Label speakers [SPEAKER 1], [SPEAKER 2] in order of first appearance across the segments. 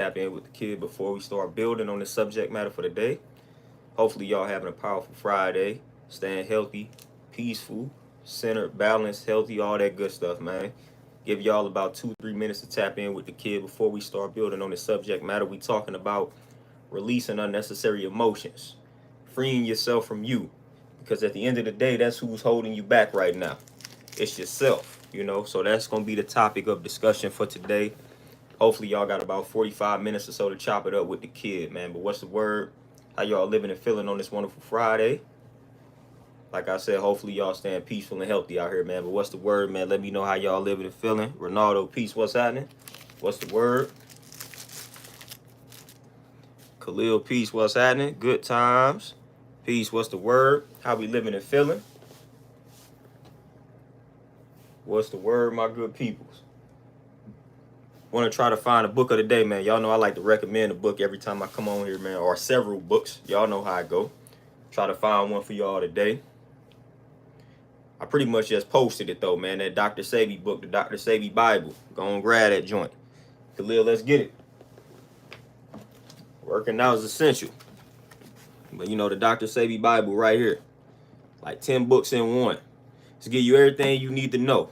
[SPEAKER 1] tap in with the kid before we start building on the subject matter for the day. Hopefully, y'all having a powerful Friday, staying healthy, peaceful, centered, balanced, healthy, all that good stuff, man. Give y'all about 2, 3 minutes to tap in with the kid before we start building on the subject matter. We talking about releasing unnecessary emotions, freeing yourself from you, because at the end of the day, that's who's holding you back right now. It's yourself. So that's gonna be the topic of discussion for today. Hopefully y'all got about 45 minutes or so to chop it up with the kid, man. But what's the word? How y'all living and feeling on this wonderful Friday? Like I said, hopefully y'all staying peaceful and healthy out here, man. But what's the word, man? Let me know how y'all living and feeling. Ronaldo, peace, what's happening? What's the word? Khalil, peace, what's happening? Good times. Peace, what's the word? How we living and feeling? What's the word, my good peoples? Want to try to find a book of the day, man. Y'all know I like to recommend a book every time I come on here, man, or several books. Y'all know how I go. Try to find one for y'all today. I pretty much just posted it, though, man. That Dr. Sebi book, the Dr. Sebi Bible. Go and grab that joint. Khalil, let's get it. Working out is essential. But, the Dr. Sebi Bible right here. Like 10 books in one. To give you everything you need to know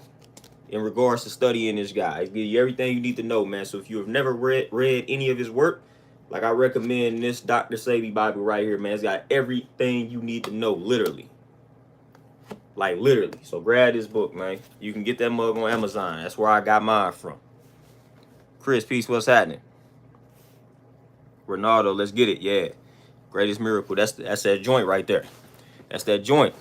[SPEAKER 1] in regards to studying this guy. It's give you everything you need to know, man. So if you have never read any of his work, like I recommend this Dr. Sebi Bible right here, man. It's got everything you need to know, literally. Like literally. So grab this book, man. You can get that mug on Amazon. That's where I got mine from. Chris, peace, what's happening? Ronaldo, let's get it. Yeah. Greatest miracle. That's that joint right there. That's that joint.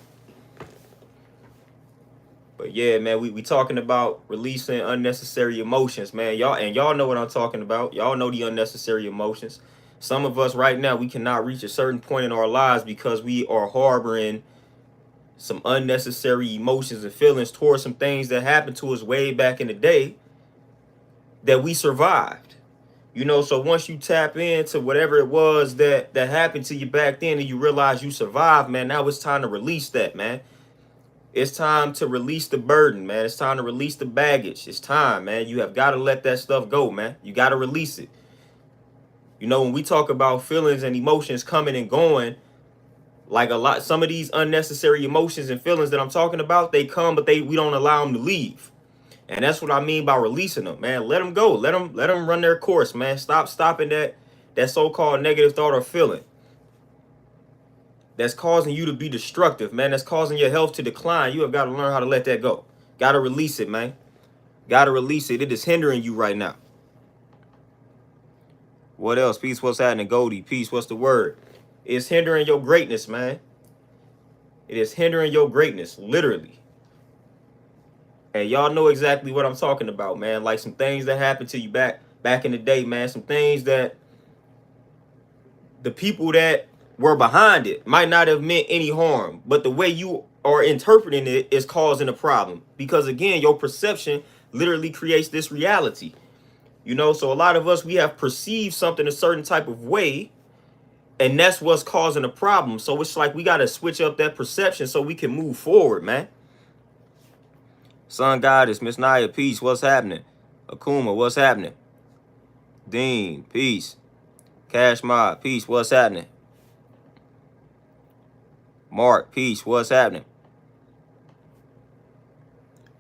[SPEAKER 1] But yeah, man, we talking about releasing unnecessary emotions, man. Y'all know what I'm talking about. Y'all know the unnecessary emotions. Some of us right now, we cannot reach a certain point in our lives because we are harboring some unnecessary emotions and feelings towards some things that happened to us way back in the day that we survived. So once you tap into whatever it was that happened to you back then and you realize you survived, man, now it's time to release that, man. It's time to release the burden, man. It's time to release the baggage. It's time, man. You have got to let that stuff go, man. You got to release it. When we talk about feelings and emotions coming and going, like some of these unnecessary emotions and feelings that I'm talking about, they come, but we don't allow them to leave. And that's what I mean by releasing them, man. Let them go. Let them run their course, man. Stop stopping that so-called negative thought or feeling that's causing you to be destructive, man. That's causing your health to decline. You have got to learn how to let that go. Got to release it, man. Got to release it. It is hindering you right now. What else? Peace, what's happening? Goldie, peace, what's the word? It's hindering your greatness, man. It is hindering your greatness, literally. And y'all know exactly what I'm talking about, man. Like some things that happened to you back in the day, man. Some things that the people that were behind it might not have meant any harm, but the way you are interpreting it is causing a problem. Because again, your perception literally creates this reality. So a lot of us, we have perceived something a certain type of way, and that's what's causing a problem. So it's like we got to switch up that perception so we can move forward, man. Sun Goddess, Miss Naya, peace, what's happening? Akuma, what's happening? Dean, peace. Cash Mob, peace, what's happening? Mark, peace, what's happening?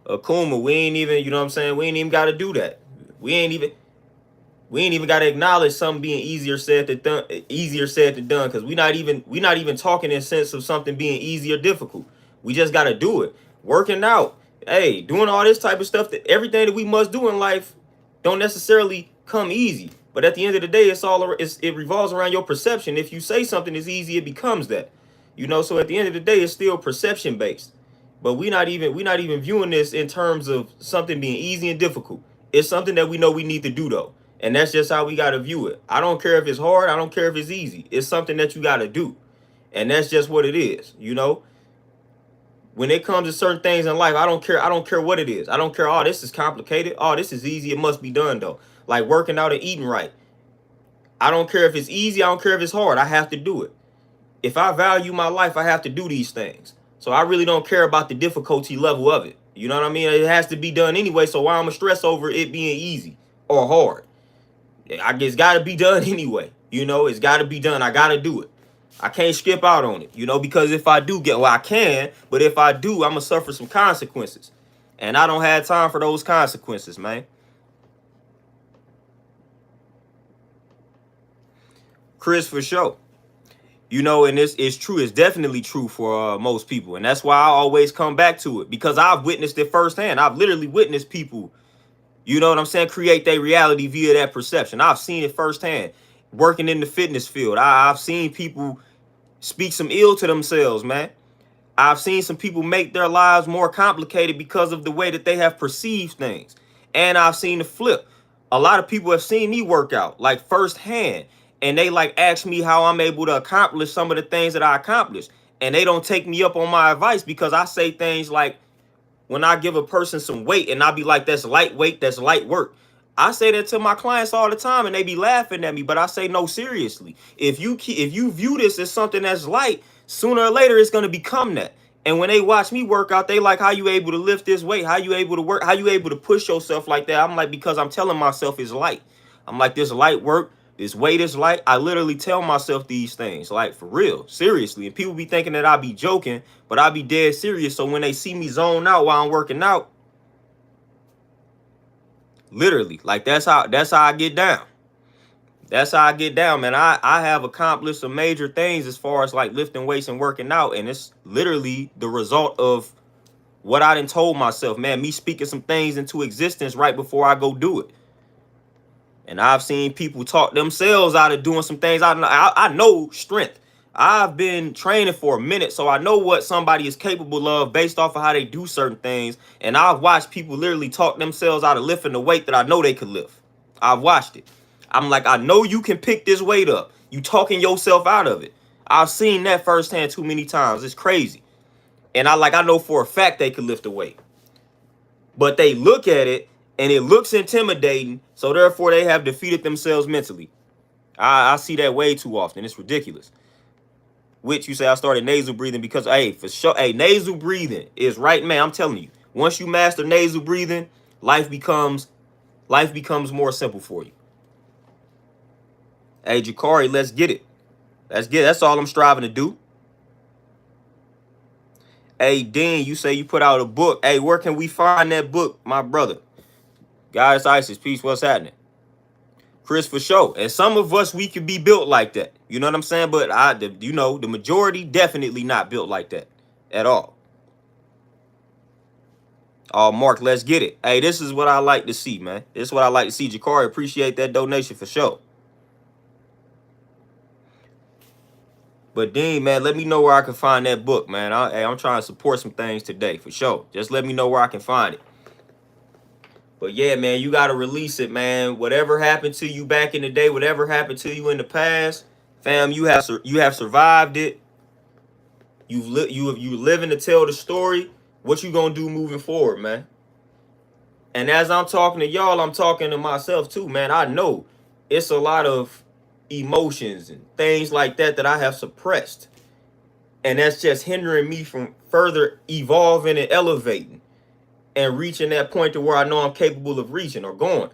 [SPEAKER 1] Akuma, we ain't even, you know what I'm saying? We ain't even got to do that. We ain't even got to acknowledge something being easier said than done, because we not even talking in sense of something being easy or difficult. We just got to do it. Working out, hey, doing all this type of stuff, that everything that we must do in life don't necessarily come easy. But at the end of the day, it revolves around your perception. If you say something is easy, it becomes that. So at the end of the day, it's still perception based. But we not even viewing this in terms of something being easy and difficult. It's something that we know we need to do, though. And that's just how we got to view it. I don't care if it's hard. I don't care if it's easy. It's something that you got to do. And that's just what it is, When it comes to certain things in life, I don't care what it is. I don't care, oh, this is complicated. Oh, this is easy. It must be done, though. Like working out and eating right. I don't care if it's easy. I don't care if it's hard. I have to do it. If I value my life, I have to do these things. So I really don't care about the difficulty level of it. You know what I mean? It has to be done anyway. So why I'm going to stress over it being easy or hard? I guess it's got to be done anyway. You know, it's got to be done. I got to do it. I can't skip out on it, you know, because if I do get, well, I can, but if I do, I'm going to suffer some consequences. And I don't have time for those consequences, man. Chris, for sure. You know, and this is true. It's definitely true for most people. And that's why I always come back to it, because I've witnessed it firsthand. I've literally witnessed people, you know what I'm saying, create their reality via that perception. I've seen it firsthand working in the fitness field. I've seen people speak some ill to themselves, man. I've seen some people make their lives more complicated because of the way that they have perceived things. And I've seen the flip. A lot of people have seen me work out like firsthand. And they like ask me how I'm able to accomplish some of the things that I accomplished. And they don't take me up on my advice because I say things like, when I give a person some weight and I be like, that's lightweight, that's light work. I say that to my clients all the time and they be laughing at me, but I say, no, seriously. If you view this as something that's light, sooner or later it's going to become that. And when they watch me work out, they like, how you able to lift this weight? How you able to work? How you able to push yourself like that? I'm like, because I'm telling myself it's light. I'm like, this light work, this weight is light. I literally tell myself these things, like, for real, seriously. And people be thinking that I be joking, but I be dead serious. So when they see me zone out while I'm working out, literally, like, that's how I get down. That's how I get down, man. I have accomplished some major things as far as like lifting weights and working out. And it's literally the result of what I done told myself, man, me speaking some things into existence right before I go do it. And I've seen people talk themselves out of doing some things. I know strength. I've been training for a minute, so I know what somebody is capable of based off of how they do certain things. And I've watched people literally talk themselves out of lifting the weight that I know they could lift. I've watched it. I'm like, I know you can pick this weight up. You talking yourself out of it. I've seen that firsthand too many times. It's crazy. And I know for a fact they could lift the weight. But they look at it and it looks intimidating, so therefore they have defeated themselves mentally. I see that way too often. It's ridiculous. Which you say I started nasal breathing because, hey, for sure, hey, nasal breathing is right, man. I'm telling you, once you master nasal breathing, life becomes more simple for you. Hey, Jakari, let's get it. Let's get it. That's all I'm striving to do. Hey, Dean, you say you put out a book. Hey, where can we find that book, my brother? Goddess Isis, peace, what's happening? Chris, for sure. And some of us, we could be built like that. You know what I'm saying? But the majority definitely not built like that at all. Oh, Mark, let's get it. Hey, this is what I like to see, man. This is what I like to see. Jakari, appreciate that donation for sure. But Dean, man, let me know where I can find that book, man. I'm trying to support some things today, for sure. Just let me know where I can find it. But yeah, man, you got to release it, man. Whatever happened to you back in the day, whatever happened to you in the past, fam, you have survived it. You living to tell the story. What you gonna do moving forward, man? And as I'm talking to y'all, I'm talking to myself too, man. I know it's a lot of emotions and things like that I have suppressed. And that's just hindering me from further evolving and elevating and reaching that point to where I know I'm capable of reaching or going.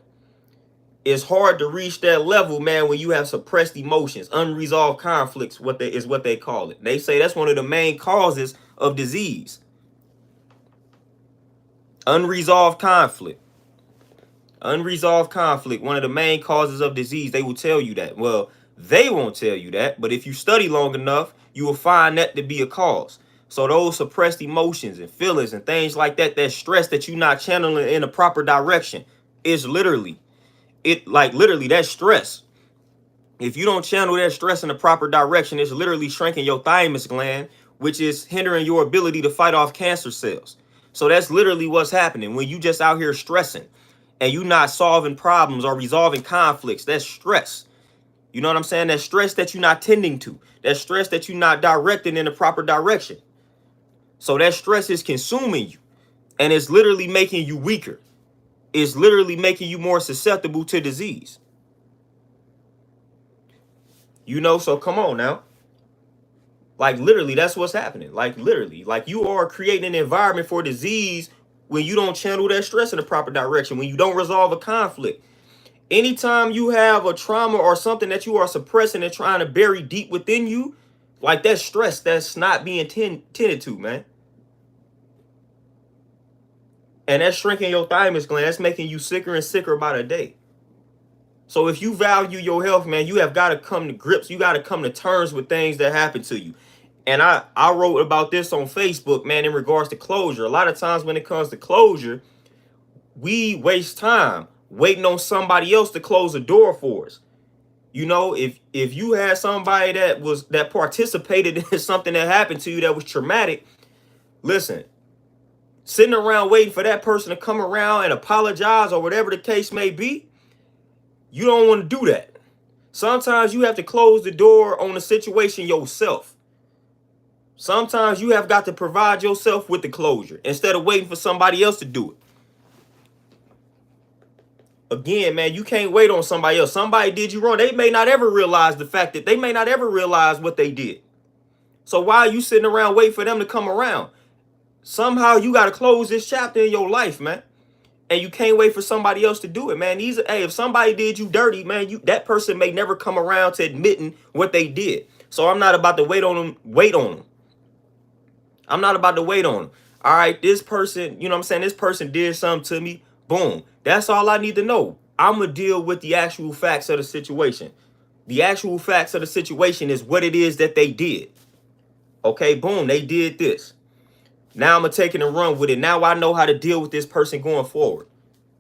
[SPEAKER 1] It's hard to reach that level, man, when you have suppressed emotions, unresolved conflicts, what they call it. They say that's one of the main causes of disease. Unresolved conflict. Unresolved conflict, one of the main causes of disease. They will tell you that. Well, they won't tell you that, but if you study long enough, you will find that to be a cause. So those suppressed emotions and feelings and things like that, that stress that you're not channeling in a proper direction, is literally that stress. If you don't channel that stress in the proper direction, it's literally shrinking your thymus gland, which is hindering your ability to fight off cancer cells. So that's literally what's happening when you just out here stressing and you not solving problems or resolving conflicts. That's stress. You know what I'm saying? That stress that you're not tending to. That stress that you're not directing in the proper direction. So that stress is consuming you. And it's literally making you weaker. It's literally making you more susceptible to disease. You know, so come on now. Like, literally, that's what's happening. Like, literally, like, you are creating an environment for disease when you don't channel that stress in the proper direction, when you don't resolve a conflict. Anytime you have a trauma or something that you are suppressing and trying to bury deep within you, like that stress that's not being tended to, man. And that's shrinking your thymus gland. That's making you sicker and sicker by the day. So if you value your health, man, you have got to come to grips. You got to come to terms with things that happen to you. And I wrote about this on Facebook, man, in regards to closure. A lot of times when it comes to closure, we waste time waiting on somebody else to close the door for us. You know, if you had somebody that participated in something that happened to you that was traumatic, listen, sitting around waiting for that person to come around and apologize or whatever the case may be, you don't want to do that. Sometimes you have to close the door on the situation yourself. Sometimes you have got to provide yourself with the closure instead of waiting for somebody else to do it. Again, man, you can't wait on somebody else. Somebody did you wrong. They may not ever realize the fact that they may not ever realize what they did. So why are you sitting around waiting for them to come around? Somehow you got to close this chapter in your life, man. And you can't wait for somebody else to do it, man. Hey, if somebody did you dirty, man, that person may never come around to admitting what they did. So I'm not about to wait on them. I'm not about to wait on them. All right, this person, you know what I'm saying? This person did something to me. Boom. That's all I need to know. I'm going to deal with the actual facts of the situation. The actual facts of the situation is what it is that they did. Okay, boom, they did this. Now I'm going to take it and run with it. Now I know how to deal with this person going forward.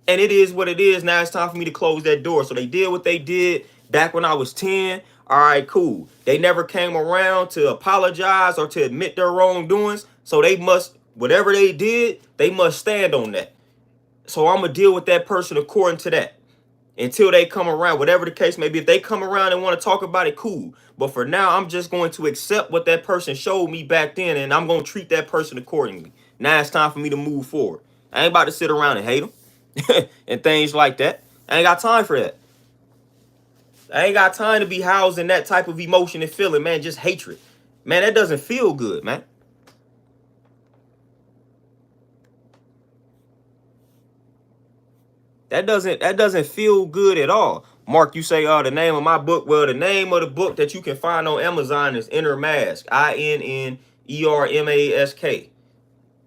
[SPEAKER 1] And it is what it is. Now it's time for me to close that door. So they did what they did back when I was 10. All right, cool. They never came around to apologize or to admit their wrongdoings. So they must, whatever they did, they must stand on that. So I'm going to deal with that person according to that until they come around, whatever the case may be. If they come around and want to talk about it, cool. But for now, I'm just going to accept what that person showed me back then, and I'm going to treat that person accordingly. Now it's time for me to move forward. I ain't about to sit around and hate them and things like that. I ain't got time for that. I ain't got time to be housed in that type of emotion and feeling, man, just hatred. Man, that doesn't feel good, man. That doesn't feel good at all. Mark, you say, the name of my book. Well, the name of the book that you can find on Amazon is Inner Mask. INNERMASK.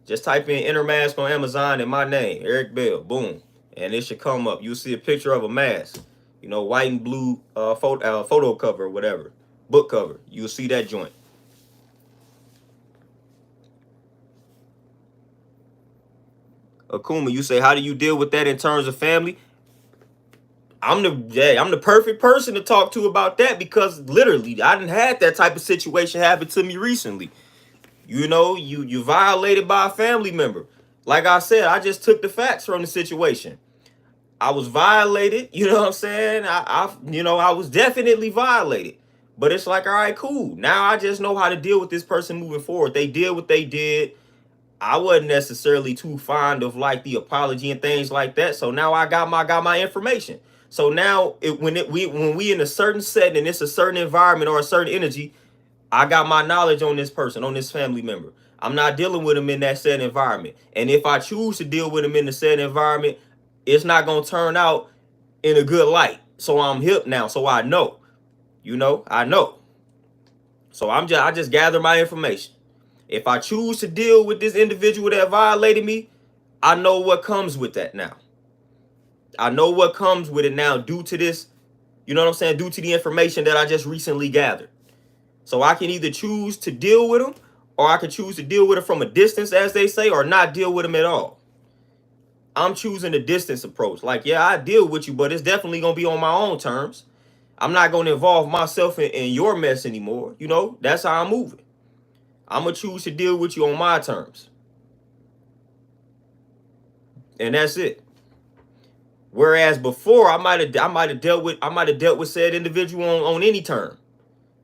[SPEAKER 1] Just type in Inner Mask on Amazon and my name, Eric Bell. Boom. And it should come up. You'll see a picture of a mask. You know, white and blue photo cover or whatever. Book cover. You'll see that joint. Akuma, you say, how do you deal with that in terms of family? I'm the perfect person to talk to about that because literally I didn't had that type of situation happen to me recently. You know, you violated by a family member. Like I said, I just took the facts from the situation. I was violated, you know what I'm saying? I was definitely violated. But it's like, all right, cool. Now I just know how to deal with this person moving forward. They did what they did. I wasn't necessarily too fond of like the apology and things like that. So now I got my information. So now when we in a certain setting and it's a certain environment or a certain energy, I got my knowledge on this person, on this family member. I'm not dealing with them in that said environment. And if I choose to deal with them in the said environment, it's not going to turn out in a good light. So I'm hip now. So I know, I know. So I just gather my information. If I choose to deal with this individual that violated me, I know what comes with that now. I know what comes with it now due to this, you know what I'm saying? Due to the information that I just recently gathered. So I can either choose to deal with them or I can choose to deal with them from a distance, as they say, or not deal with them at all. I'm choosing the distance approach. Like, yeah, I deal with you, but it's definitely going to be on my own terms. I'm not going to involve myself in your mess anymore. You know, that's how I'm moving. I'm going to choose to deal with you on my terms. And that's it. Whereas before, I might have dealt with said individual on any term.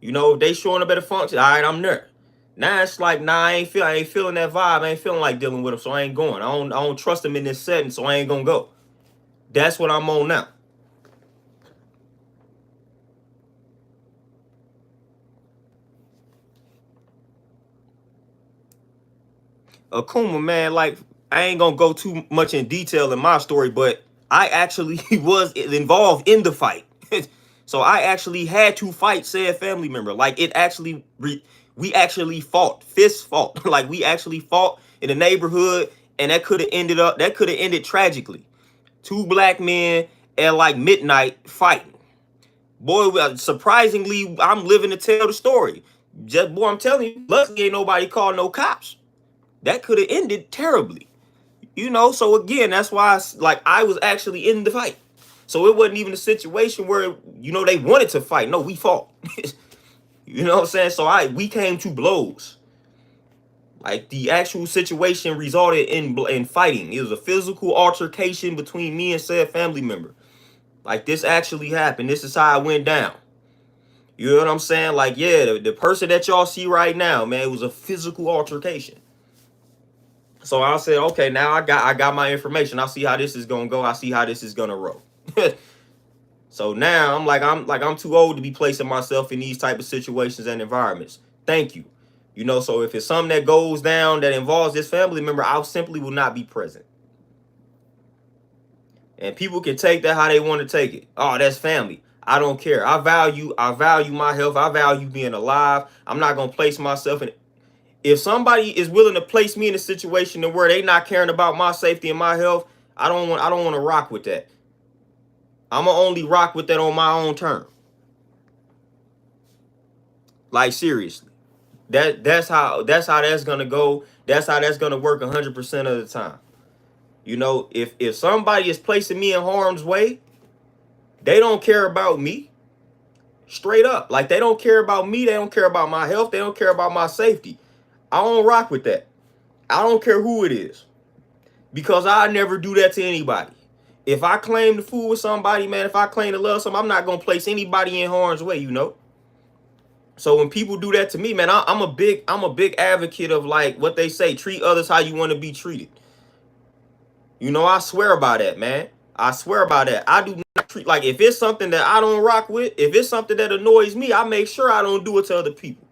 [SPEAKER 1] You know, if they showing a better function, all right, I'm there. Now it's like, nah, I ain't feeling that vibe. I ain't feeling like dealing with them, so I ain't going. I don't trust them in this setting, so I ain't gonna go. That's what I'm on now. Akuma, man, like, I ain't gonna go too much in detail in my story, but I actually was involved in the fight. So I actually had to fight said family member. Like it actually, we actually fought, fist fought. Like we actually fought in the neighborhood, and that could have ended tragically. Two black men at like midnight fighting. Boy, surprisingly, I'm living to tell the story. Just boy, I'm telling you, luckily ain't nobody called no cops. That could have ended terribly. So again, that's why I was actually in the fight. So it wasn't even a situation where, they wanted to fight. No, we fought. You know what I'm saying? So we came to blows. Like the actual situation resulted in fighting. It was a physical altercation between me and said family member. Like this actually happened. This is how it went down. You know what I'm saying? Like, yeah, the person that y'all see right now, man, it was a physical altercation. So I said, okay, now I got my information. I see how this is gonna go. I see how this is gonna roll. So now I'm too old to be placing myself in these type of situations and environments. Thank you. So if it's something that goes down that involves this family member, I simply will not be present. And people can take that how they want to take it. Oh, that's family. I don't care. I value my health. I value being alive. I'm not gonna place myself in. If somebody is willing to place me in a situation where they not caring about my safety and my health, I don't want to rock with that. I'm gonna only rock with that on my own term. Like seriously. That's how that's gonna go. That's how that's gonna work 100% of the time. If somebody is placing me in harm's way, they don't care about me. Straight up. Like they don't care about me, they don't care about my health, they don't care about my safety. I don't rock with that. I don't care who it is. Because I never do that to anybody. If I claim to fool with somebody, man, if I claim to love somebody, I'm not gonna place anybody in harm's way, So when people do that to me, man, I'm a big advocate of like what they say, treat others how you want to be treated. I swear by that, man. I swear by that. I do not treat like if it's something that I don't rock with, if it's something that annoys me, I make sure I don't do it to other people.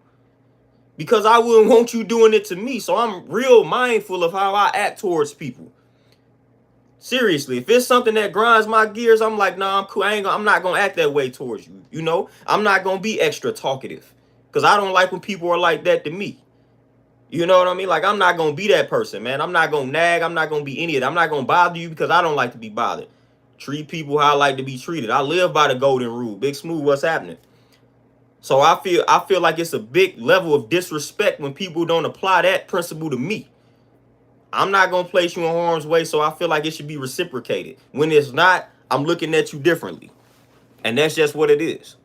[SPEAKER 1] Because I wouldn't want you doing it to me. So I'm real mindful of how I act towards people. Seriously, if it's something that grinds my gears, I'm like, nah, I'm cool. I'm not gonna act that way towards you. I'm not gonna be extra talkative. Because I don't like when people are like that to me. You know what I mean? Like, I'm not gonna be that person, man. I'm not gonna nag. I'm not gonna be any of that. I'm not gonna bother you because I don't like to be bothered. Treat people how I like to be treated. I live by the golden rule. Big Smooth, what's happening? So I feel like it's a big level of disrespect when people don't apply that principle to me. I'm not going to place you in harm's way, so I feel like it should be reciprocated. When it's not, I'm looking at you differently. And that's just what it is.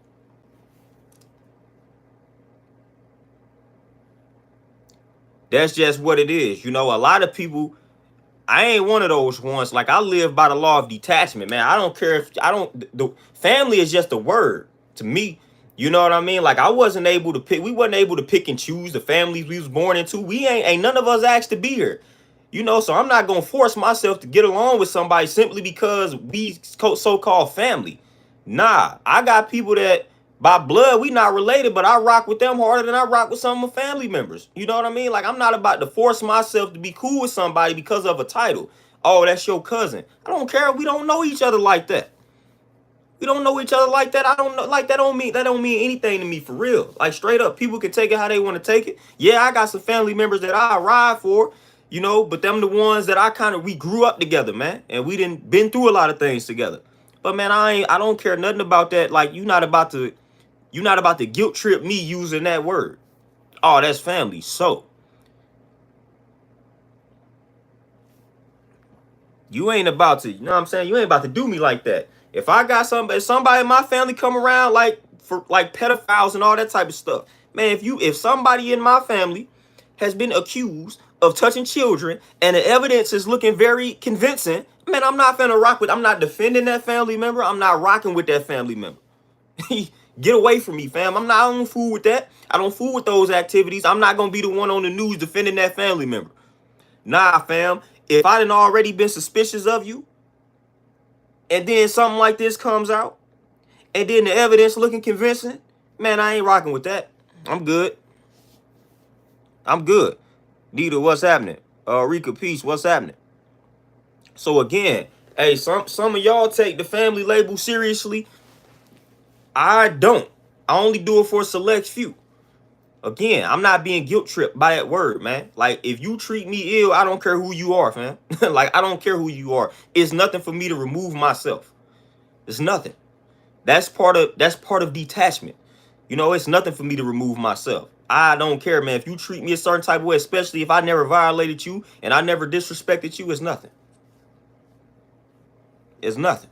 [SPEAKER 1] That's just what it is. A lot of people, I ain't one of those ones. Like, I live by the law of detachment, man. I don't care if, the family is just a word to me. You know what I mean? Like, we wasn't able to pick and choose the families we was born into. We ain't none of us asked to be here. So I'm not going to force myself to get along with somebody simply because we so-called family. Nah, I got people that by blood, we not related, but I rock with them harder than I rock with some of my family members. You know what I mean? Like, I'm not about to force myself to be cool with somebody because of a title. Oh, that's your cousin. I don't care. We don't know each other like that. We don't know each other like that. I don't know. Like, that don't mean anything to me for real. Like, straight up, people can take it how they want to take it. Yeah, I got some family members that I ride for. But them the ones that we grew up together, man. And we didn't been through a lot of things together. But man, I don't care nothing about that. Like, you're not about to guilt trip me using that word. Oh, that's family. So you ain't about to, you know what I'm saying? You ain't about to do me like that. If I got somebody in my family come around like for like pedophiles and all that type of stuff, man, if somebody in my family has been accused of touching children and the evidence is looking very convincing, man, I'm not not defending that family member. I'm not rocking with that family member. Get away from me, fam. I don't fool with that. I don't fool with those activities. I'm not going to be the one on the news defending that family member. Nah, fam. If I didn't already been suspicious of you, and then something like this comes out, and then the evidence looking convincing, man, I ain't rocking with that. I'm good. I'm good. Nita, what's happening? Rika, peace, what's happening? So again, Hey, some of y'all take the family label seriously. I don't. I only do it for a select few. Again, I'm not being guilt tripped by that word, man. Like, if you treat me ill, I don't care who you are, fam. Like, I don't care who you are. It's nothing for me to remove myself. It's nothing. That's part of detachment. You know, it's nothing for me to remove myself. I don't care, man. If you treat me a certain type of way, especially if I never violated you and I never disrespected you, it's nothing. It's nothing.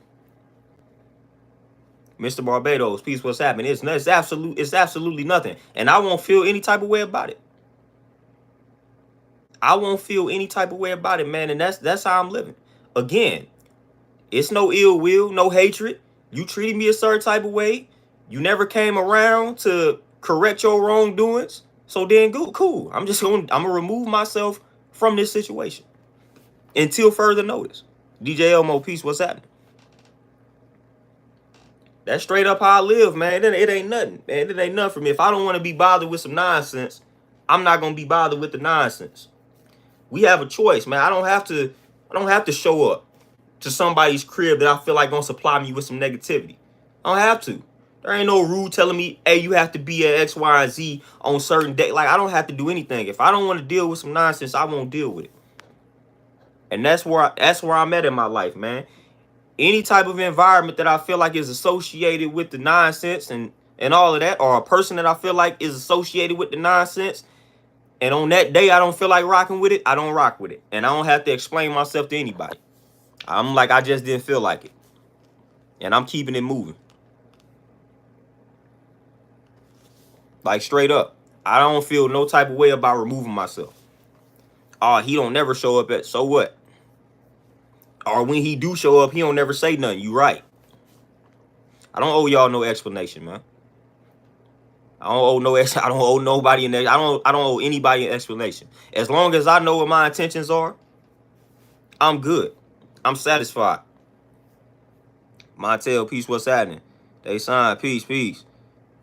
[SPEAKER 1] Mr. Barbados, peace, what's happening? It's absolutely nothing. And I won't feel any type of way about it. I won't feel any type of way about it, man. And that's how I'm living. Again, it's no ill will, no hatred. You treated me a certain type of way. You never came around to correct your wrongdoings. So then good, cool. I'm gonna remove myself from this situation until further notice. DJ Elmo, peace, what's happening? That's straight up how I live, man. It ain't nothing, man. It ain't nothing for me. If I don't want to be bothered with some nonsense, I'm not gonna be bothered with the nonsense. We have a choice, man. I don't have to show up to somebody's crib that I feel like gonna supply me with some negativity. I don't have to. There ain't no rule telling me, hey, you have to be at X, Y, and Z on certain day. Like, I don't have to do anything. If I don't want to deal with some nonsense, I won't deal with it. And that's where I'm at in my life, man. Any type of environment that I feel like is associated with the nonsense and all of that, or a person that I feel like is associated with the nonsense, and on that day I don't feel like rocking with it, I don't rock with it. And I don't have to explain myself to anybody. I'm like, I just didn't feel like it. And I'm keeping it moving. Like, straight up. I don't feel no type of way about removing myself. Oh, he don't never show up at, so what? Or when he do show up, he don't never say nothing. You right. I don't owe y'all no explanation, man. I don't owe nobody an I don't owe anybody an explanation. As long as I know what my intentions are, I'm good. I'm satisfied. Montel, peace, what's happening? They sign, peace.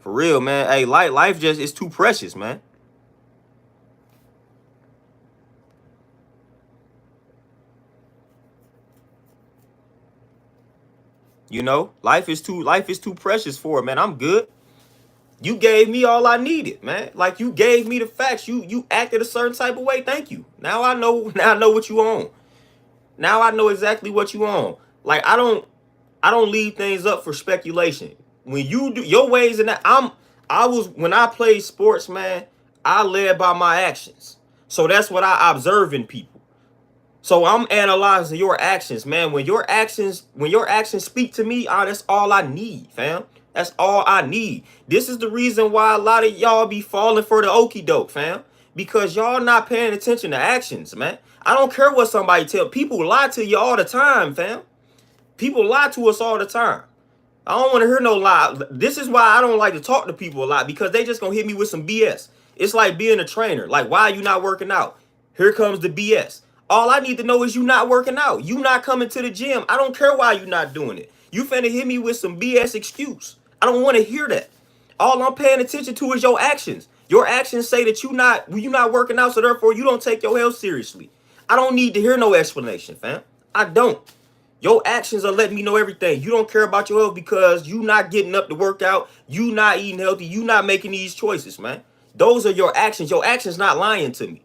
[SPEAKER 1] For real, man. Hey, life just is too precious, man. You know, life is too precious for it, man. I'm good. You gave me all I needed, man. Like, you gave me the facts. You acted a certain type of way. Thank you. Now I know what you own. Now I know exactly what you own. Like, I don't leave things up for speculation. When you do your ways and that, when I played sports, man, I led by my actions. So that's what I observe in people. So I'm analyzing your actions, man. When your actions speak to me, that's all I need, fam. That's all I need. This is the reason why a lot of y'all be falling for the okie doke, fam. Because y'all not paying attention to actions, man. I don't care what somebody tell. People lie to you all the time, fam. People lie to us all the time. I don't want to hear no lie. This is why I don't like to talk to people a lot, because they just gonna hit me with some BS. It's like being a trainer. Like, why are you not working out? Here comes the BS. All I need to know is you not working out. You not coming to the gym. I don't care why you not doing it. You finna hit me with some BS excuse. I don't want to hear that. All I'm paying attention to is your actions. Your actions say that you not working out, so therefore you don't take your health seriously. I don't need to hear no explanation, fam. I don't. Your actions are letting me know everything. You don't care about your health because you not getting up to work out. You not eating healthy. You not making these choices, man. Those are your actions. Your actions not lying to me.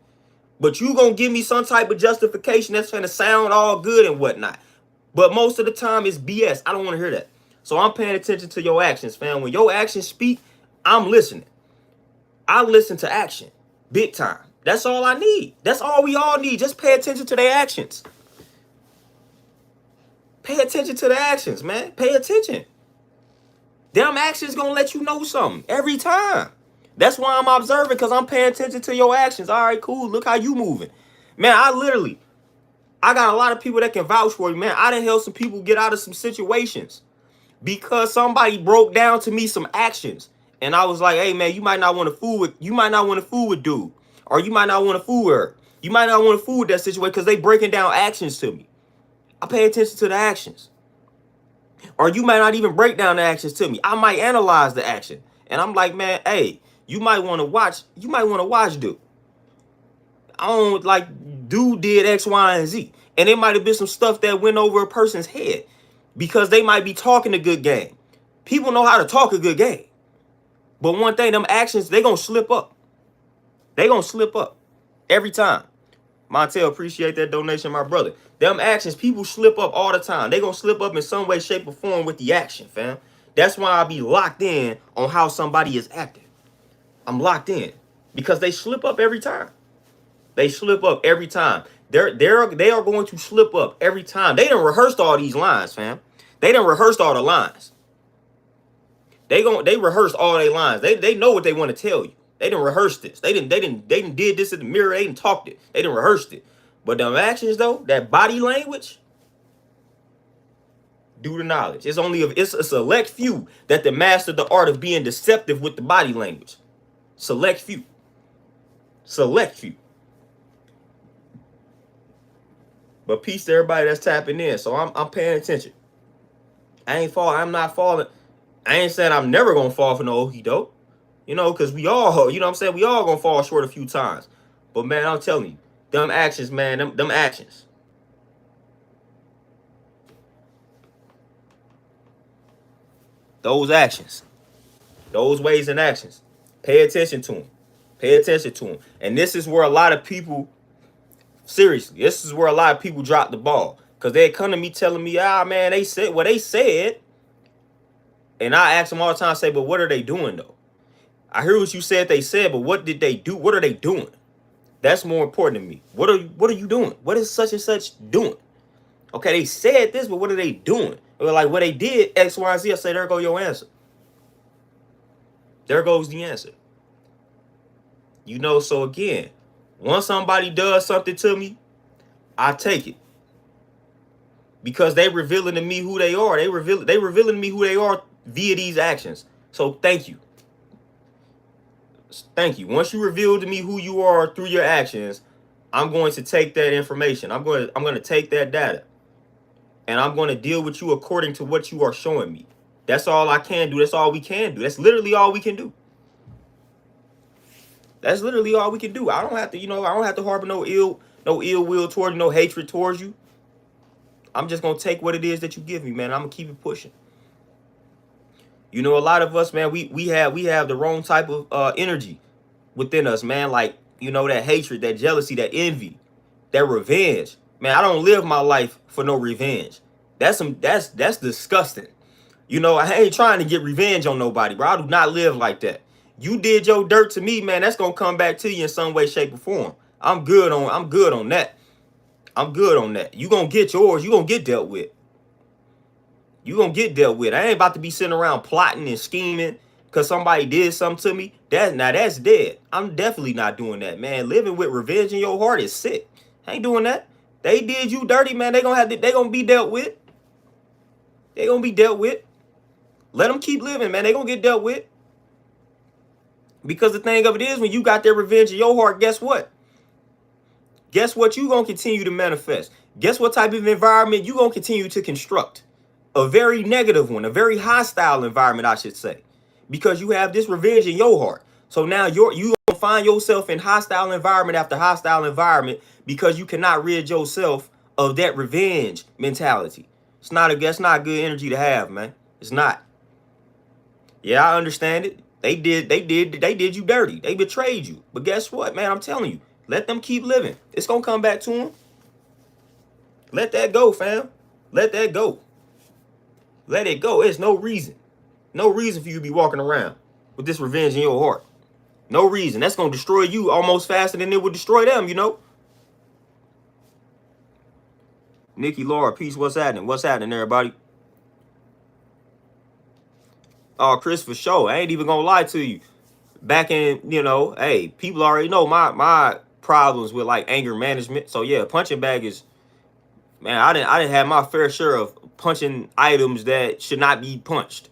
[SPEAKER 1] But you gonna give me some type of justification that's gonna sound all good and whatnot. But most of the time it's BS. I don't want to hear that. So I'm paying attention to your actions, fam. When your actions speak, I'm listening. I listen to action. Big time. That's all I need. That's all we all need. Just pay attention to their actions. Pay attention to the actions, man. Pay attention. Them actions gonna let you know something every time. That's why I'm observing, because I'm paying attention to your actions. All right, cool. Look how you moving. Man, I got a lot of people that can vouch for you, man. I done helped some people get out of some situations because somebody broke down to me some actions. And I was like, hey, man, you might not want to fool with dude. Or you might not want to fool with her. You might not want to fool with that situation because they breaking down actions to me. I pay attention to the actions. Or you might not even break down the actions to me. I might analyze the action. And I'm like, man, hey, you might want to watch dude. I don't like dude did X, Y, and Z. And it might have been some stuff that went over a person's head because they might be talking a good game. People know how to talk a good game. But one thing, them actions, they gonna slip up. They gonna slip up every time. Montel, appreciate that donation, my brother. Them actions, people slip up all the time. They gonna slip up in some way, shape, or form with the action, fam. That's why I be locked in on how somebody is acting. I'm locked in because they slip up every time. They slip up every time. They are going to slip up every time. They done rehearsed all these lines, fam. They done rehearsed all the lines. They rehearsed all their lines. They know what they want to tell you. They didn't rehearse this. They didn't did this in the mirror. They didn't talked it. They didn't rehearsed it. But them actions though, that body language, due to knowledge. It's a select few that the master the art of being deceptive with the body language. Select few. Select few. But peace to everybody that's tapping in. So I'm paying attention. I'm not falling. I ain't saying I'm never gonna fall for no okie doke. You know, because we all, you know what I'm saying? We all gonna fall short a few times. But man, I'm telling you, them actions, man, them actions. Those actions. Those ways and actions. Pay attention to them. Pay attention to them. And this is where a lot of people, seriously, this is where a lot of people drop the ball. Because they come to me telling me, man, they said what they said. And I ask them all the time, say, but what are they doing though? I hear what you said they said, but what did they do? What are they doing? That's more important to me. What are you doing? What is such and such doing? Okay, they said this, but what are they doing? Or like what they did, X, Y, and Z, I say, there go your answer. There goes the answer. You know, so again, once somebody does something to me, I take it. Because they revealing to me who they are. They revealing to me who they are via these actions. So thank you. Thank you. Once you reveal to me who you are through your actions, I'm going to take that information. I'm going to take that data. And I'm going to deal with you according to what you are showing me. That's all I can do. That's all we can do. That's literally all we can do. That's literally all we can do. I don't have to, I don't have to harbor no ill will towards you, no hatred towards you. I'm just going to take what it is that you give me, man. I'm going to keep it pushing. You know, a lot of us, man, we have the wrong type of energy within us, man. Like, that hatred, that jealousy, that envy, that revenge. Man, I don't live my life for no revenge. That's disgusting. I ain't trying to get revenge on nobody, bro. I do not live like that. You did your dirt to me, man. That's gonna come back to you in some way, shape, or form. I'm good on that. I'm good on that. You gonna get yours. You gonna get dealt with. You gonna get dealt with. I ain't about to be sitting around plotting and scheming because somebody did something to me. That's dead. I'm definitely not doing that, man. Living with revenge in your heart is sick. I ain't doing that. They did you dirty, man. They gonna be dealt with. They gonna be dealt with. Let them keep living, man. They gonna get dealt with. Because the thing of it is, when you got that revenge in your heart, guess what? Guess what you gonna continue to manifest? Guess what type of environment you gonna continue to construct? A very negative one, a very hostile environment, I should say. Because you have this revenge in your heart. So now you gonna find yourself in hostile environment after hostile environment because you cannot rid yourself of that revenge mentality. That's not good energy to have, man. It's not. Yeah, I understand it. They did you dirty. They betrayed you. But guess what, man? I'm telling you, let them keep living. It's gonna come back to them. Let that go, fam. Let that go. Let it go. There's no reason. No reason for you to be walking around with this revenge in your heart. No reason. That's gonna destroy you almost faster than it would destroy them, Nikki, Laura, peace. What's happening? What's happening, everybody? Oh, Chris, for sure. I ain't even gonna lie to you. Back in, hey, people already know my problems with like anger management. So yeah, punching bag is, man, I didn't have my fair share of punching items that should not be punched,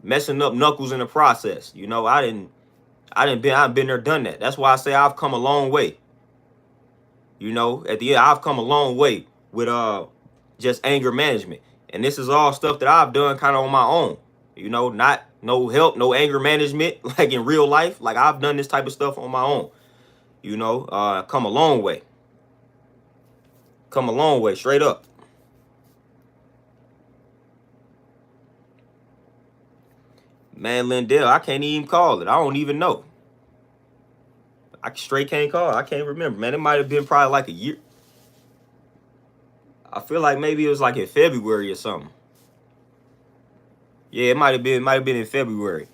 [SPEAKER 1] messing up knuckles in the process. I've been there, done that. That's why I say I've come a long way. At the end, I've come a long way with just anger management, and this is all stuff that I've done kind of on my own. Not no help, no anger management, like in real life. Like I've done this type of stuff on my own. Come a long way. Come a long way, straight up. Man, Lindell, I can't even call it. I don't even know. I straight can't call it. I can't remember, man. It might have been probably like a year. I feel like maybe it was like in February or something. Yeah, it might have been in February.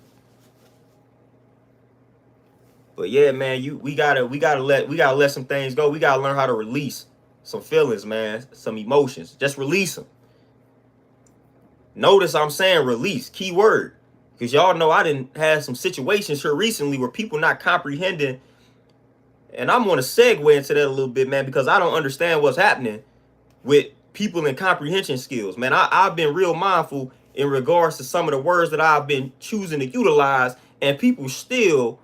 [SPEAKER 1] But yeah, man, we gotta let some things go. We gotta learn how to release some feelings, man, some emotions. Just release them. Notice I'm saying release, key word. Because y'all know I didn't have some situations here recently where people not comprehending. And I'm gonna segue into that a little bit, man, because I don't understand what's happening with people in comprehension skills. Man, I've been real mindful in regards to some of the words that I've been choosing to utilize, and people still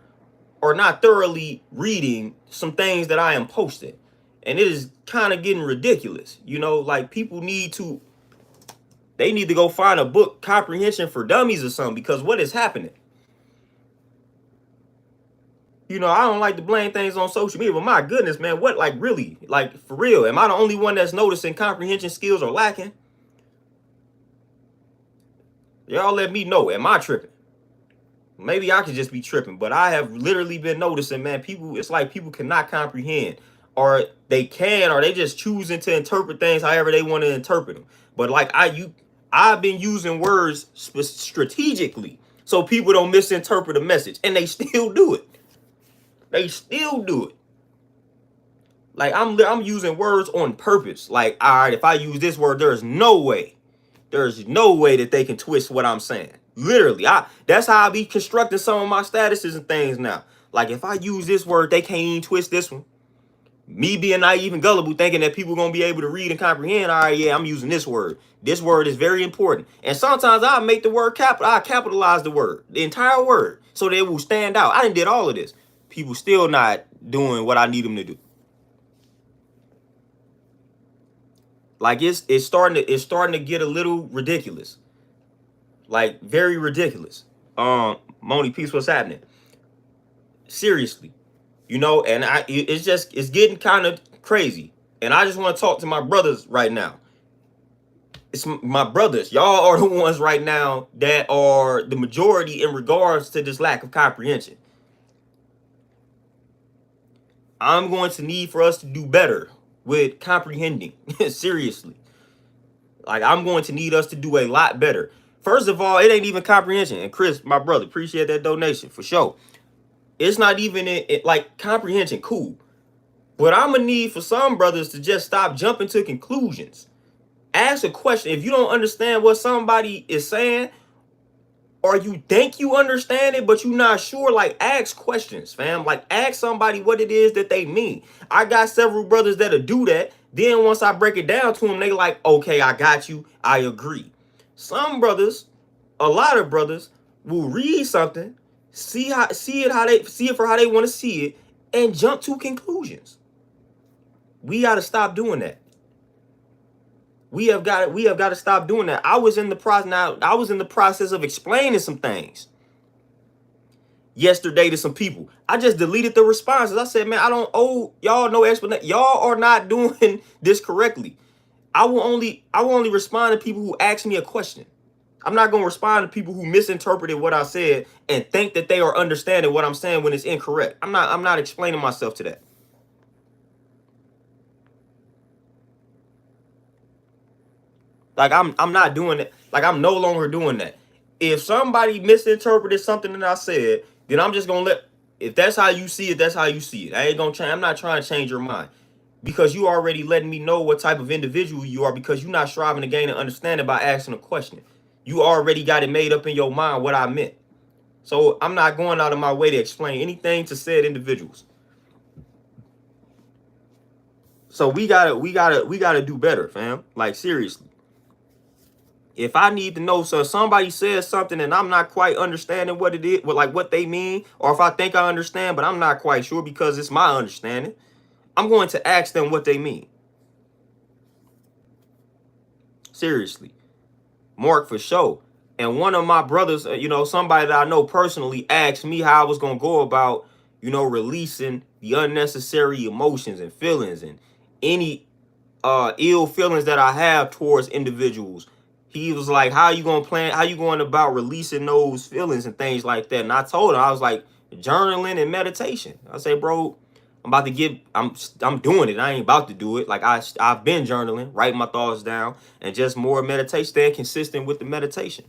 [SPEAKER 1] are not thoroughly reading some things that I am posting. And it is kind of getting ridiculous. You know, like people need to go find a book, Comprehension for Dummies or something, because what is happening? You know, I don't like to blame things on social media, but my goodness, man, what, like, really, like, for real, am I the only one that's noticing comprehension skills are lacking? Y'all let me know. Am I tripping? Maybe I could just be tripping, but I have literally been noticing, man, people, it's like people cannot comprehend, or they can, or they just choosing to interpret things however they want to interpret them. But like I've been using words strategically so people don't misinterpret a message, and they still do it. They still do it. Like I'm using words on purpose. Like, all right, if I use this word, there's no way that they can twist what I'm saying. Literally, that's how I be constructing some of my statuses and things now. Like, if I use this word, they can't even twist this one. Me being naive and gullible, thinking that people gonna be able to read and comprehend. All right, yeah, I'm using this word. This word is very important. And sometimes I make the word capital. I capitalize the word, the entire word, so that it will stand out. I done did all of this. People still not doing what I need them to do. Like it's starting to get a little ridiculous. Like, very ridiculous. Moni, peace, what's happening? Seriously. You know, and it's getting kind of crazy. And I just want to talk to my brothers right now. It's my brothers. Y'all are the ones right now that are the majority in regards to this lack of comprehension. I'm going to need for us to do better with comprehending. Seriously. Like, I'm going to need us to do a lot better. First of all, it ain't even comprehension. And Chris, my brother, appreciate that donation for sure. It's not even like comprehension, cool. But I'm gonna need for some brothers to just stop jumping to conclusions. Ask a question. If you don't understand what somebody is saying, or you think you understand it, but you're not sure, like, ask questions, fam. Like, ask somebody what it is that they mean. I got several brothers that'll do that. Then once I break it down to them, they like, okay, I got you. I agree. Some brothers, a lot of brothers, will read something, see it for how they want to see it, and jump to conclusions. We got to stop doing that. We have got to stop doing that. I was in the process of explaining some things yesterday to some people. I just deleted the responses. I said, man, I don't owe y'all no explanation. Y'all are not doing this correctly. I will only respond to people who ask me a question. I'm not going to respond to people who misinterpreted what I said and think that they are understanding what I'm saying when it's incorrect. I'm not explaining myself to that. Like, I'm not doing it. Like, I'm no longer doing that. If somebody misinterpreted something that I said, then I'm just gonna if that's how you see it, that's how you see it. I ain't gonna change. I'm not trying to change your mind, because you already letting me know what type of individual you are, because you're not striving to gain an understanding by asking a question. You already got it made up in your mind what I meant. So I'm not going out of my way to explain anything to said individuals. So we gotta do better, fam. Like, seriously. If I need to know, so if somebody says something and I'm not quite understanding what it is, what they mean, or if I think I understand, but I'm not quite sure because it's my understanding, I'm going to ask them what they mean. Seriously. Mark, for sure. And one of my brothers, somebody that I know personally, asked me how I was going to go about, releasing the unnecessary emotions and feelings and any ill feelings that I have towards individuals. He was like, how you going about releasing those feelings and things like that? And I told him, I was like, journaling and meditation. I said, bro, I'm doing it. I ain't about to do it. Like I've been journaling, writing my thoughts down, and just more meditation, staying consistent with the meditation.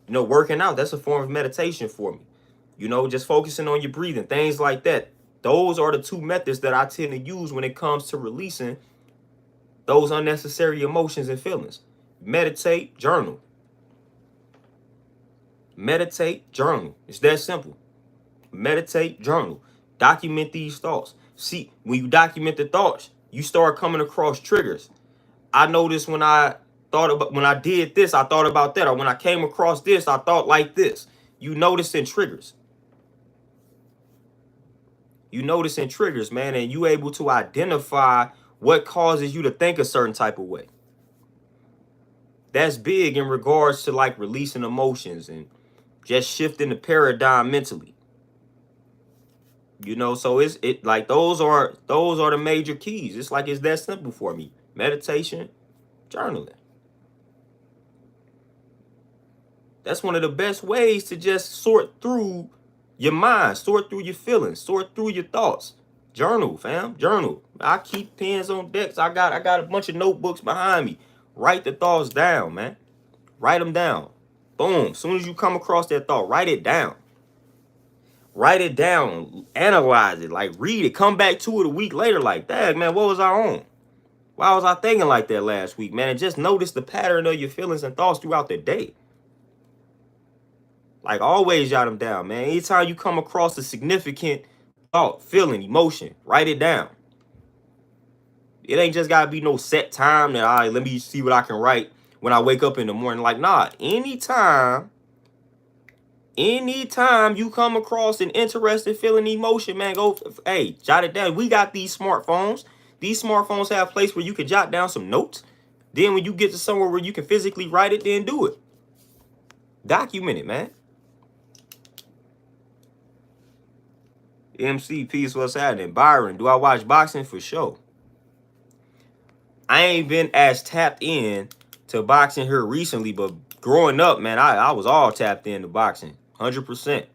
[SPEAKER 1] You know, working out, that's a form of meditation for me. You know, just focusing on your breathing, things like that. Those are the two methods that I tend to use when it comes to releasing those unnecessary emotions and feelings. Meditate, journal. Meditate, journal. It's that simple. Meditate, journal. Document these thoughts. See, when you document the thoughts, you start coming across triggers. I noticed when I did this, I thought about that. Or when I came across this, I thought like this. You noticing triggers. You noticing triggers, man, and you able to identify what causes you to think a certain type of way. That's big in regards to like releasing emotions and just shifting the paradigm mentally. You know, so it like those are the major keys. It's like it's that simple for me. Meditation, journaling. That's one of the best ways to just sort through your mind, sort through your feelings, sort through your thoughts. Journal, fam, journal. I keep pens on decks. I got a bunch of notebooks behind me. Write the thoughts down, man. Write them down. Boom. As soon as you come across that thought, write it down. Write it down. Analyze it. Like, read it. Come back to it a week later. Like, dang, man, what was I on? Why was I thinking like that last week, man? And just notice the pattern of your feelings and thoughts throughout the day. Like, always jot them down, man. Anytime you come across a significant thought, feeling, emotion, write it down. It ain't just gotta be no set time that let me see what I can write when I wake up in the morning. Like, nah, anytime you come across an interesting feeling, emotion, man, hey, jot it down. We got these smartphones. These smartphones have a place where you can jot down some notes. Then when you get to somewhere where you can physically write it, then do it. Document it, man. MC, peace, what's happening? Byron, do I watch boxing? For sure. I ain't been as tapped in to boxing here recently, but growing up, man, I was all tapped into boxing. 100%.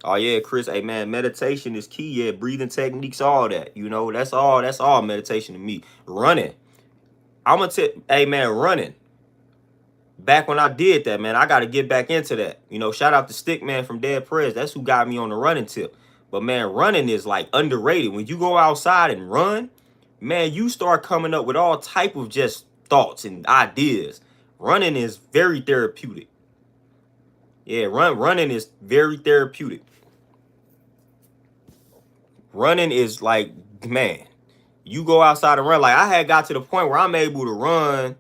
[SPEAKER 1] Oh yeah, Chris. Hey man, meditation is key. Yeah, breathing techniques, all that. You know, that's all meditation to me. Running. Hey man, running. Back when I did that, man, I got to get back into that. You know, shout out to Stickman from Dead Prez. That's who got me on the running tip. But man, running is like underrated. When you go outside and run, man, you start coming up with all type of just thoughts and ideas. Running is very therapeutic. Yeah, running is very therapeutic. Running is like, man, you go outside and run. Like, I had got to the point where I'm able to run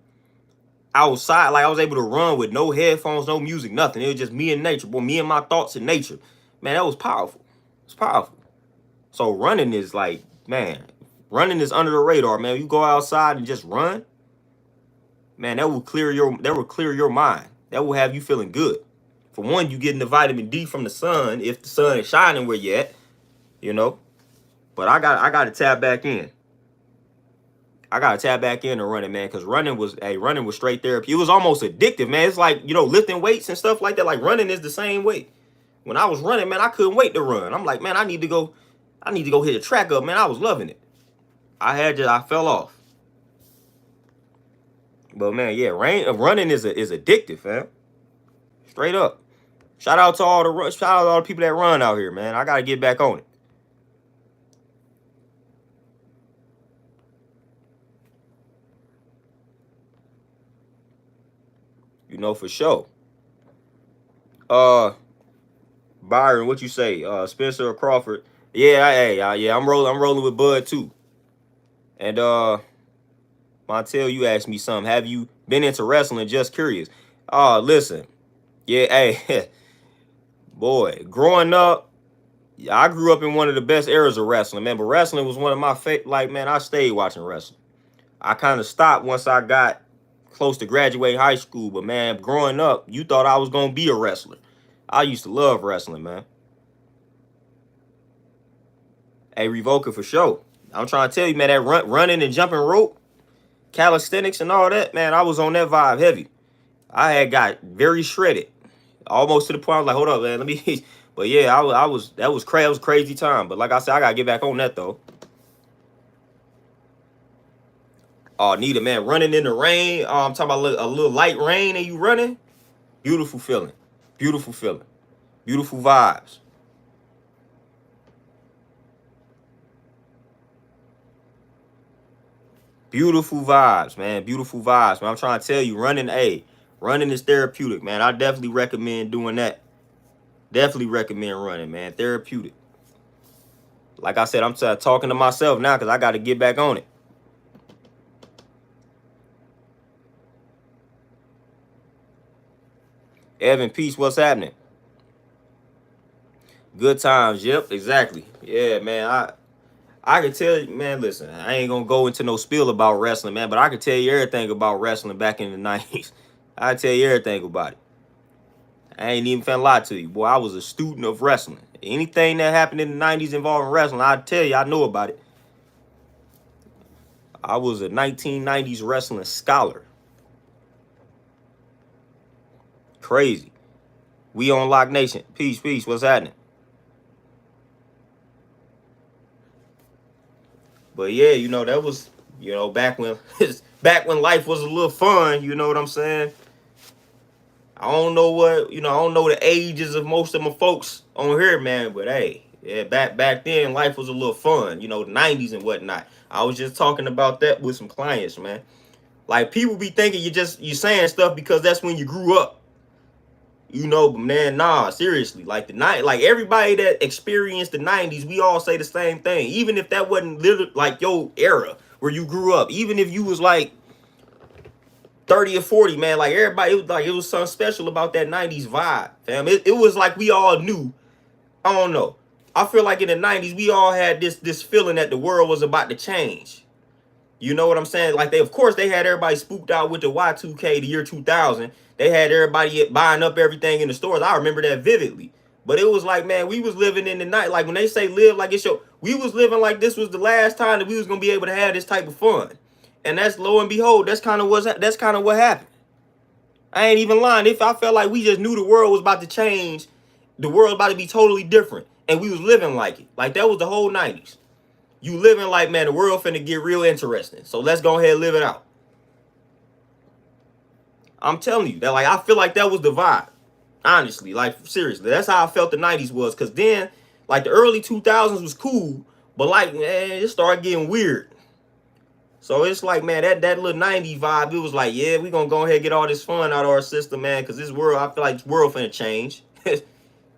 [SPEAKER 1] outside. Like, I was able to run with no headphones, no music, nothing. It was just me and nature. Boy, me and my thoughts in nature. Man, that was powerful. It's powerful. So running is like, man, running is under the radar, man. You go outside and just run, man, that will clear your mind. That will have you feeling good. For one, you getting the vitamin D from the sun if the sun is shining where you at, you know. But I got to tap back in. I got to tap back into running, man, because running was straight therapy. It was almost addictive, man. It's like, you know, lifting weights and stuff like that. Like, running is the same way. When I was running, man, I couldn't wait to run. I'm like, man, I need to go hit a track up, man. I was loving it. I fell off. But man, yeah, running is addictive, man. Straight up. Shout out to all the people that run out here, man. I gotta get back on it. You know, for sure. Byron, what you say? Spencer or Crawford? Yeah, yeah, I'm rolling with Bud too. And Montel, you asked me something. Have you been into wrestling? Just curious. Listen. Yeah, hey, boy, growing up, I grew up in one of the best eras of wrestling, man. But wrestling was one of my man, I stayed watching wrestling. I kind of stopped once I got close to graduating high school. But man, growing up, you thought I was gonna be a wrestler. I used to love wrestling, man. Hey, Revoker for sure. I'm trying to tell you, man, that running and jumping rope, calisthenics and all that, man, I was on that vibe heavy. I had got very shredded, almost to the point I was like, hold up, man, let me. But yeah, I was that was crazy. That was crazy time. But like I said, I gotta get back on that though. Oh, need a man running in the rain. I'm talking about a little light rain and you running. Beautiful feeling. Beautiful feeling. Beautiful vibes. Beautiful vibes, man. Beautiful vibes, man. I'm trying to tell you, running is therapeutic, man. I definitely recommend doing that. Definitely recommend running, man. Therapeutic. Like I said, I'm talking to myself now because I got to get back on it. Evan, peace. What's happening? Good times. Yep, exactly. Yeah, man. I can tell you, man. Listen, I ain't gonna go into no spiel about wrestling, man. But I can tell you everything about wrestling back in the '90s. I tell you everything about it. I ain't even finna lie to you, boy. I was a student of wrestling. Anything that happened in the '90s involving wrestling, I tell you, I know about it. I was a 1990s wrestling scholar. Crazy. We on Lock Nation. Peace, peace. What's happening? But yeah, that was, back when back when life was a little fun, you know what I'm saying? I don't know I don't know the ages of most of my folks on here, man, but hey, yeah, back then life was a little fun, the '90s and whatnot. I was just talking about that with some clients, man. Like people be thinking you saying stuff because that's when you grew up. But man, nah, seriously. Like like everybody that experienced the '90s, we all say the same thing. Even if that wasn't literally like your era where you grew up, even if you was like 30 or 40, man, like everybody, it was something special about that '90s vibe, fam. It was like we all knew. I don't know. I feel like in the '90s, we all had this feeling that the world was about to change. You know what I'm saying? Like of course, they had everybody spooked out with the Y2K, the year 2000. They had everybody buying up everything in the stores. I remember that vividly. But it was like, man, we was living in the night. Like when they say live like it's your, we was living like this was the last time that we was gonna be able to have this type of fun. And that's lo and behold, that's kind of what happened. I ain't even lying. If I felt like we just knew the world was about to change, the world about to be totally different, and we was living like it. Like that was the whole '90s. You living like, man, the world finna get real interesting. So let's go ahead and live it out. I'm telling you that, like, I feel like that was the vibe. Honestly, like, seriously, that's how I felt the '90s was. Cause then, like, the early 2000s was cool, but like, man, it started getting weird. So it's like, man, that little '90s vibe, it was like, yeah, we gonna go ahead and get all this fun out of our system, man. Cause this world, I feel like this world finna change.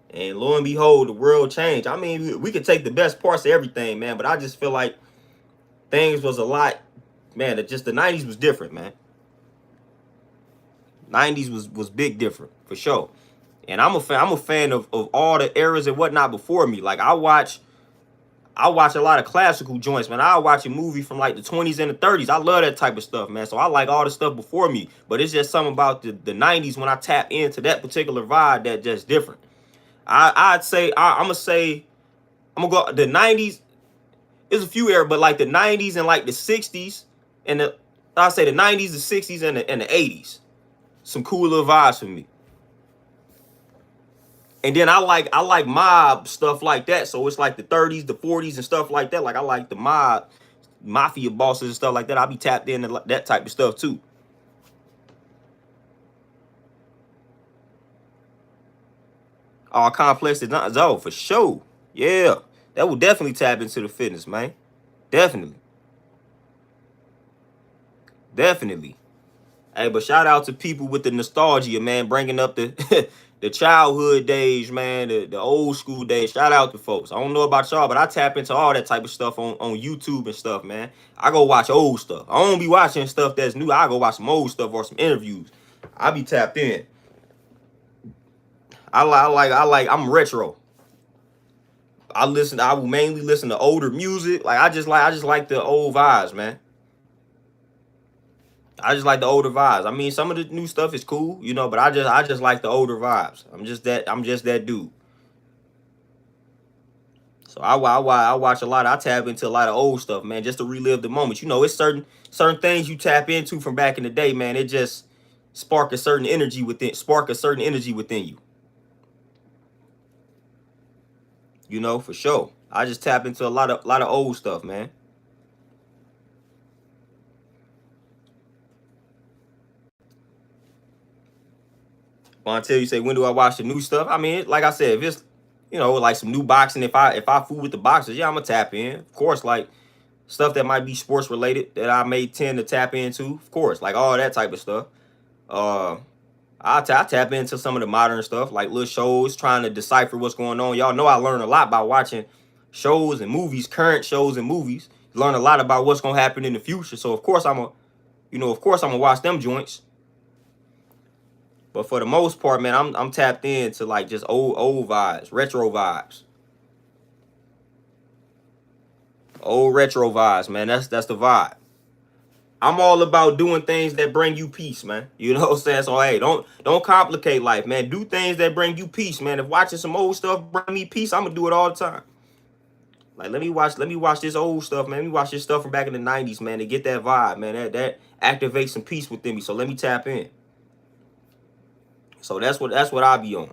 [SPEAKER 1] And lo and behold, the world changed. I mean, we could take the best parts of everything, man, but I just feel like things was a lot, man. Just the '90s was different, man. '90s was big different for sure. And I'm a fan of all the eras and whatnot before me. Like I watch a lot of classical joints, man. I watch a movie from like the 20s and the 30s. I love that type of stuff, man. So I like all the stuff before me. But it's just something about the '90s when I tap into that particular vibe that just different. I'd say I'm gonna go the '90s. There's a few eras, but like the '90s and like the '60s and I'd say the '90s, the '60s, and the '80s. Some cool little vibes for me. And then I like mob stuff like that. So it's like the 30s, the 40s, and stuff like that. Like I like the mafia bosses and stuff like that. I'll be tapped into that type of stuff too. All complex design, oh, for sure. Yeah, that will definitely tap into the fitness, man. Definitely, definitely. Hey, but shout out to people with the nostalgia, man, bringing up the the childhood days, man, the old school days. Shout out to folks. I don't know about y'all, but I tap into all that type of stuff on YouTube and stuff, man. I go watch old stuff. I don't be watching stuff that's new. I go watch some old stuff or some interviews. I be tapped in. I'm retro. I will mainly listen to older music. Like I just like the old vibes, man. I just like the older vibes. I mean, some of the new stuff is cool, but I just like the older vibes. I'm just that dude. So I watch a lot. I tap into a lot of old stuff, man, just to relive the moment. You know, it's certain things you tap into from back in the day, man. It just spark a certain energy within you. You know, for sure. I just tap into a lot of old stuff, man. Until you say, when do I watch the new stuff? I mean, like I said, if it's, you know, like some new boxing, if I fool with the boxers, yeah, I'm gonna tap in. Of course, like stuff that might be sports related that I may tend to tap into. Of course, like all that type of stuff. Uh, I tap into some of the modern stuff, like little shows, trying to decipher what's going on. Y'all know I learn a lot by watching shows and movies, current shows and movies. Learn a lot about what's gonna happen in the future. So of course of course I'm gonna watch them joints. But for the most part, man, I'm tapped into like just old vibes, retro vibes, old retro vibes, man. That's the vibe. I'm all about doing things that bring you peace, man. You know what I'm saying? So hey, don't complicate life, man. Do things that bring you peace, man. If watching some old stuff bring me peace, I'm gonna do it all the time. Like let me watch this old stuff, man. Let me watch this stuff from back in the '90s, man, to get that vibe, man. That activates some peace within me. So let me tap in. So that's what I be on.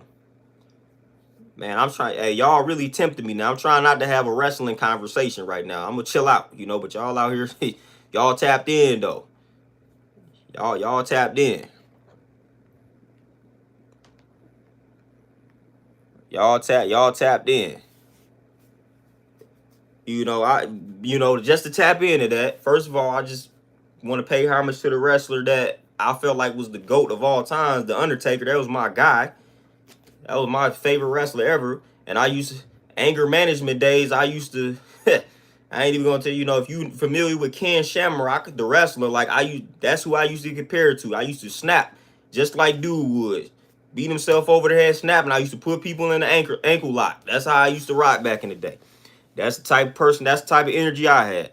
[SPEAKER 1] Man, I'm trying. Hey, y'all really tempted me now. I'm trying not to have a wrestling conversation right now. I'm gonna chill out, you know. But y'all out here, y'all tapped in though. Y'all tapped in. Y'all tapped in. You know, just to tap into that. First of all, I just want to pay homage to the wrestler that I felt like was the GOAT of all times, the Undertaker. That was my guy. That was my favorite wrestler ever. And I used to, anger management days, I used to I ain't even gonna tell you, you know, if you familiar with Ken Shamrock, the wrestler, like that's who I used to compare it to. I used to snap just like dude would. Beat himself over the head, snap, and I used to put people in the ankle lock. That's how I used to rock back in the day. That's the type of person, that's the type of energy I had.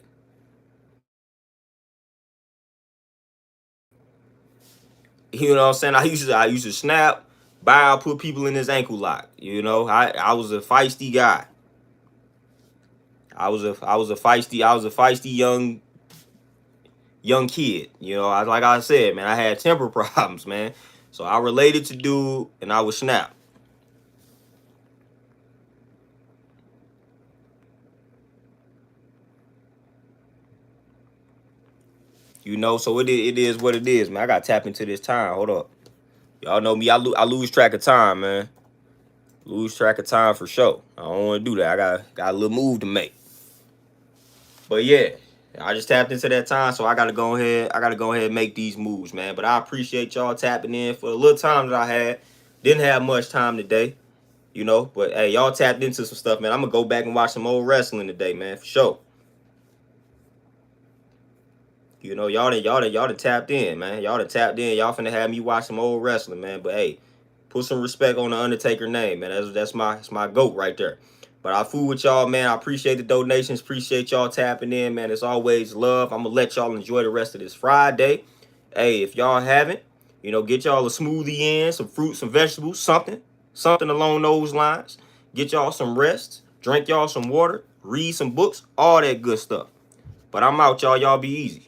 [SPEAKER 1] You know what I'm saying? I used to snap, bow, put people in his ankle lock. You know, I was a feisty guy. I was a feisty young kid. You know, like I said, man, I had temper problems, man. So I related to dude, and I would snap. You know, so it is what it is, man. I got to tap into this time. Hold up, y'all know me. I lose track of time, man. Lose track of time for sure. I don't want to do that. I got a little move to make. But yeah, I just tapped into that time, so I gotta go ahead. I gotta go ahead and make these moves, man. But I appreciate y'all tapping in for the little time that I had. Didn't have much time today, you know. But hey, y'all tapped into some stuff, man. I'm gonna go back and watch some old wrestling today, man, for sure. You know, y'all done tapped in, man. Y'all done tapped in. Y'all finna have me watch some old wrestling, man. But hey, put some respect on the Undertaker name, man. That's my goat right there. But I fool with y'all, man. I appreciate the donations. Appreciate y'all tapping in, man. It's always love. I'm gonna let y'all enjoy the rest of this Friday. Hey, if y'all haven't, you know, get y'all a smoothie in, some fruit, some vegetables, something along those lines. Get y'all some rest. Drink y'all some water. Read some books. All that good stuff. But I'm out, y'all. Y'all be easy.